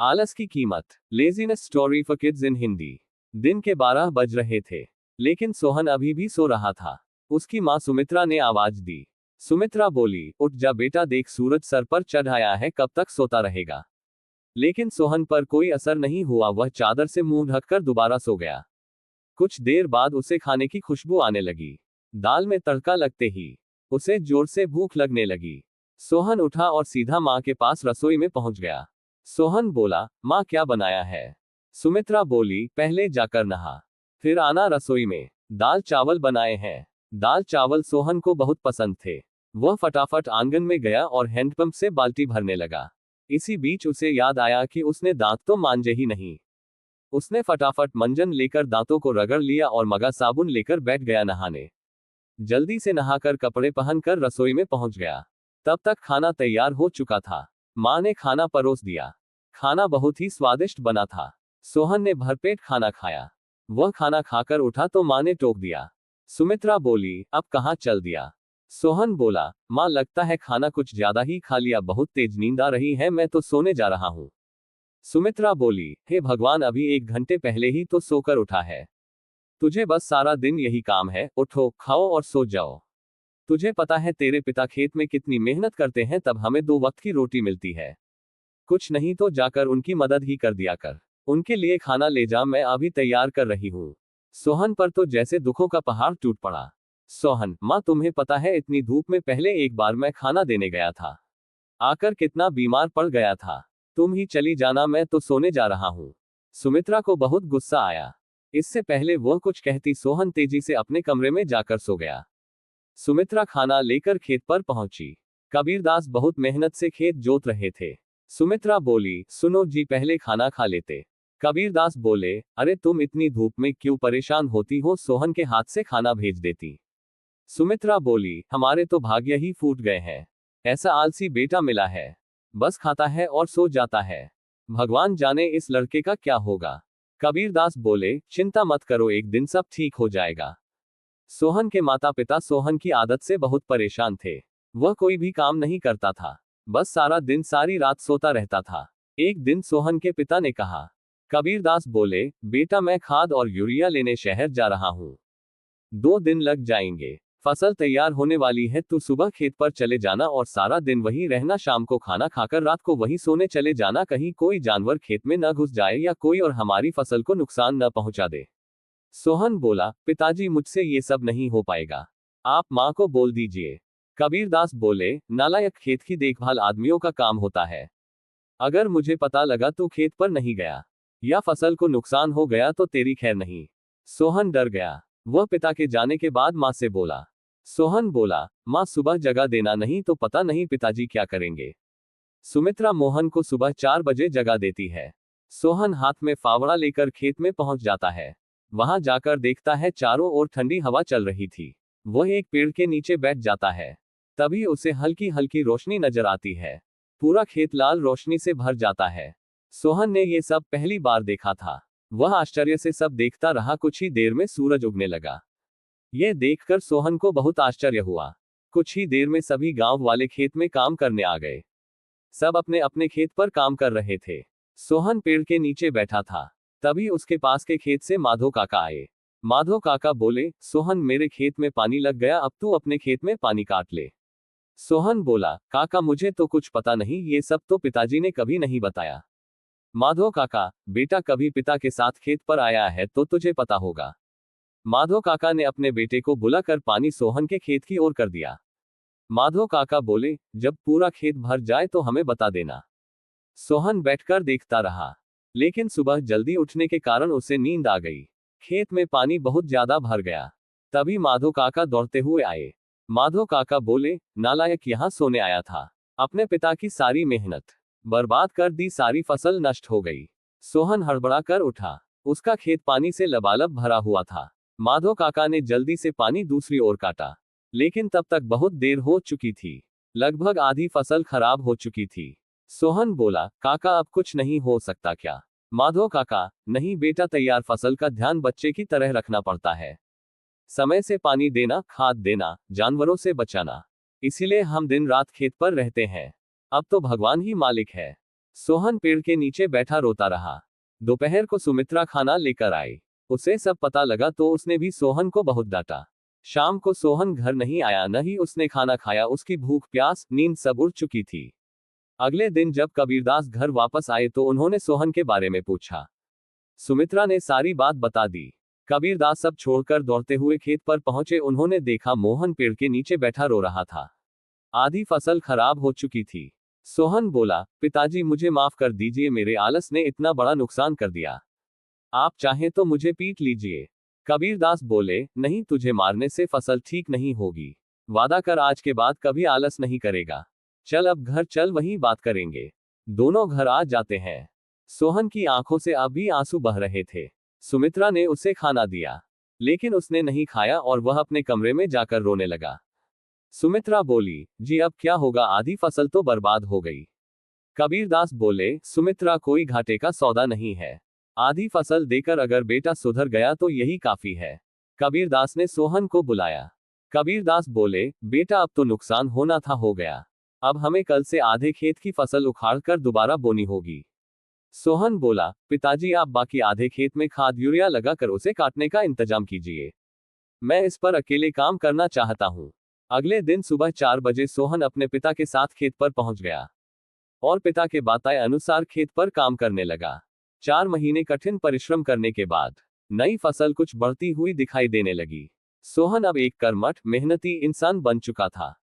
आलस की कीमत। Laziness story for kids in Hindi. दिन के 12 बज रहे थे, लेकिन सोहन अभी भी सो रहा था। उसकी माँ सुमित्रा ने आवाज दी। सुमित्रा बोली, उठ जा बेटा, देख सूरज सर पर चढ़ आया है, कब तक सोता रहेगा। लेकिन सोहन पर कोई असर नहीं हुआ। वह चादर से मुंह ढककर दोबारा सो गया। कुछ देर बाद उसे खाने की खुशबू आने लगी। दाल में तड़का लगते ही उसे जोर से भूख लगने लगी। सोहन उठा और सीधा माँ के पास रसोई में पहुंच गया। सोहन बोला, माँ क्या बनाया है। सुमित्रा बोली, पहले जाकर नहा, फिर आना रसोई में। दाल चावल बनाए हैं। दाल चावल सोहन को बहुत पसंद थे। वह फटाफट आंगन में गया और हैंडपंप से बाल्टी भरने लगा। इसी बीच उसे याद आया कि उसने दांत तो मांजे ही नहीं। उसने फटाफट मंजन लेकर दांतों को रगड़ लिया और मगा साबुन लेकर बैठ गया नहाने। जल्दी से नहाकर कपड़े पहनकर रसोई में पहुंच गया। तब तक खाना तैयार हो चुका था। माँ ने खाना परोस दिया। खाना बहुत ही स्वादिष्ट बना था। सोहन ने भरपेट खाना खाया। वह खाना खाकर उठा तो माँ ने टोक दिया। सुमित्रा बोली, अब कहाँ चल दिया। सोहन बोला, माँ लगता है खाना कुछ ज्यादा ही खा लिया, बहुत तेज नींद आ रही है, मैं तो सोने जा रहा हूँ। सुमित्रा बोली, हे भगवान, अभी 1 घंटे पहले ही तो सोकर उठा है। तुझे बस सारा दिन यही काम है, उठो, खाओ और सो जाओ। तुझे पता है तेरे पिता खेत में कितनी मेहनत करते हैं, तब हमें 2 वक्त की रोटी मिलती है। कुछ नहीं तो जाकर उनकी मदद ही कर दिया कर। उनके लिए खाना ले जा, मैं अभी तैयार कर रही हूँ। सोहन पर तो जैसे दुखों का पहाड़ टूट पड़ा। सोहन, माँ तुम्हें पता है इतनी धूप में पहले एक बार मैं खाना देने गया था, आकर कितना बीमार पड़ गया था। तुम ही चली जाना, मैं तो सोने जा रहा हूँ। सुमित्रा को बहुत गुस्सा आया। इससे पहले वह कुछ कहती, सोहन तेजी से अपने कमरे में जाकर सो गया। सुमित्रा खाना लेकर खेत पर पहुंची। कबीरदास बहुत मेहनत से खेत जोत रहे थे। सुमित्रा बोली, सुनो जी, पहले खाना खा लेते। कबीरदास बोले, अरे तुम इतनी धूप में क्यों परेशान होती हो, सोहन के हाथ से खाना भेज देती। सुमित्रा बोली, हमारे तो भाग्य ही फूट गए हैं। ऐसा आलसी बेटा मिला है, बस खाता है और सो जाता है। भगवान जाने इस लड़के का क्या होगा। कबीरदास बोले, चिंता मत करो, एक दिन सब ठीक हो जाएगा। सोहन के माता पिता सोहन की आदत से बहुत परेशान थे। वह कोई भी काम नहीं करता था, बस सारा दिन सारी रात सोता रहता था। एक दिन सोहन के पिता ने कहा। कबीरदास बोले, बेटा मैं खाद और यूरिया लेने शहर जा रहा हूँ, 2 दिन लग जाएंगे। फसल तैयार होने वाली है, तू सुबह खेत पर चले जाना और सारा दिन वहीं रहना, शाम को खाना खाकर रात को वहीं सोने चले जाना, कहीं कोई जानवर खेत में न घुस जाए या कोई और हमारी फसल को नुकसान न पहुंचा दे। सोहन बोला, पिताजी मुझसे ये सब नहीं हो पाएगा, आप माँ को बोल दीजिए। कबीरदास बोले, नालायक, खेत की देखभाल आदमियों का काम होता है। अगर मुझे पता लगा तू खेत पर नहीं गया या फसल को नुकसान हो गया तो तेरी खैर नहीं। सोहन डर गया। वह पिता के जाने के बाद माँ से बोला। सोहन बोला, माँ सुबह जगा देना, नहीं तो पता नहीं पिताजी क्या करेंगे। सुमित्रा मोहन को सुबह 4 बजे जगा देती है। सोहन हाथ में फावड़ा लेकर खेत में पहुंच जाता है। वहां जाकर देखता है चारों ओर ठंडी हवा चल रही थी। वह एक पेड़ के नीचे बैठ जाता है। तभी उसे हल्की हल्की रोशनी नजर आती है। पूरा खेत लाल रोशनी से भर जाता है। सोहन ने ये सब पहली बार देखा था। वह आश्चर्य से सब देखता रहा। कुछ ही देर में सूरज उगने लगा। यह देखकर सोहन को बहुत आश्चर्य हुआ। कुछ ही देर में सभी गांव वाले खेत में काम करने आ गए। सब अपने अपने खेत पर काम कर रहे थे। सोहन पेड़ के नीचे बैठा था। तभी उसके पास के खेत से माधो काका आए। माधो काका बोले, सोहन मेरे खेत में पानी लग गया, अब तू अपने खेत में पानी काट ले। सोहन बोला, काका मुझे तो कुछ पता नहीं, ये सब तो पिताजी ने कभी नहीं बताया। माधो काका, बेटा कभी पिता के साथ खेत पर आया है तो तुझे पता होगा। माधो काका ने अपने बेटे को बुलाकर पानी सोहन के खेत की ओर कर दिया। माधो काका बोले, जब पूरा खेत भर जाए तो हमें बता देना। सोहन बैठकर देखता रहा, लेकिन सुबह जल्दी उठने के कारण उसे नींद आ गई। खेत में पानी बहुत ज्यादा भर गया। तभी माधो काका दौड़ते हुए आए। माधो काका बोले, नालायक, यहाँ सोने आया था, अपने पिता की सारी मेहनत बर्बाद कर दी, सारी फसल नष्ट हो गई। सोहन हड़बड़ा कर उठा। उसका खेत पानी से लबालब भरा हुआ था। माधो काका ने जल्दी से पानी दूसरी ओर काटा, लेकिन तब तक बहुत देर हो चुकी थी। लगभग आधी फसल खराब हो चुकी थी। सोहन बोला, काका अब कुछ नहीं हो सकता क्या। माधो काका, नहीं बेटा, तैयार फसल का ध्यान बच्चे की तरह रखना पड़ता है। समय से पानी देना, खाद देना, जानवरों से बचाना, इसीलिए हम दिन रात खेत पर रहते हैं। अब तो भगवान ही मालिक है। सोहन पेड़ के नीचे बैठा रोता रहा। दोपहर को सुमित्रा खाना लेकर आई। उसे सब पता लगा तो उसने भी सोहन को बहुत डांटा। शाम को सोहन घर नहीं आया, न ही उसने खाना खाया। उसकी भूख प्यास नींद सब उड़ चुकी थी। अगले दिन जब कबीरदास घर वापस आए तो उन्होंने सोहन के बारे में पूछा। सुमित्रा ने सारी बात बता दी। कबीरदास सब छोड़कर दौड़ते हुए खेत पर पहुंचे। उन्होंने देखा मोहन पेड़ के नीचे बैठा रो रहा था। आधी फसल खराब हो चुकी थी। सोहन बोला, पिताजी मुझे माफ कर दीजिए, मेरे आलस ने इतना बड़ा नुकसान कर दिया। आप चाहें तो मुझे पीट लीजिए। कबीरदास बोले, नहीं, तुझे मारने से फसल ठीक नहीं होगी। वादा कर आज के बाद कभी आलस नहीं करेगा। चल अब घर चल, वहीं बात करेंगे। दोनों घर आ जाते हैं। सोहन की आंखों से अभी आंसू बह रहे थे। सुमित्रा ने उसे खाना दिया, लेकिन उसने नहीं खाया और वह अपने कमरे में जाकर रोने लगा। सुमित्रा बोली, जी अब क्या होगा, आधी फसल तो बर्बाद हो गई। कबीरदास बोले, सुमित्रा कोई घाटे का सौदा नहीं है। आधी फसल देकर अगर बेटा सुधर गया तो यही काफी है। कबीरदास ने सोहन को बुलाया। कबीरदास बोले, बेटा अब तो नुकसान होना था हो गया। अब हमें कल से आधे खेत की फसल उखाड़ कर दोबारा बोनी होगी। सोहन बोला, पिताजी आप बाकी आधे खेत में खाद यूरिया लगाकर उसे काटने का इंतजाम कीजिए। मैं इस पर अकेले काम करना चाहता हूँ। अगले दिन सुबह 4 बजे सोहन अपने पिता के साथ खेत पर पहुंच गया और पिता के बताए अनुसार खेत पर काम करने लगा। 4 महीने कठिन परिश्रम करने के बाद नई फसल कुछ बढ़ती हुई दिखाई देने लगी। सोहन अब एक कर्मठ मेहनती इंसान बन चुका था।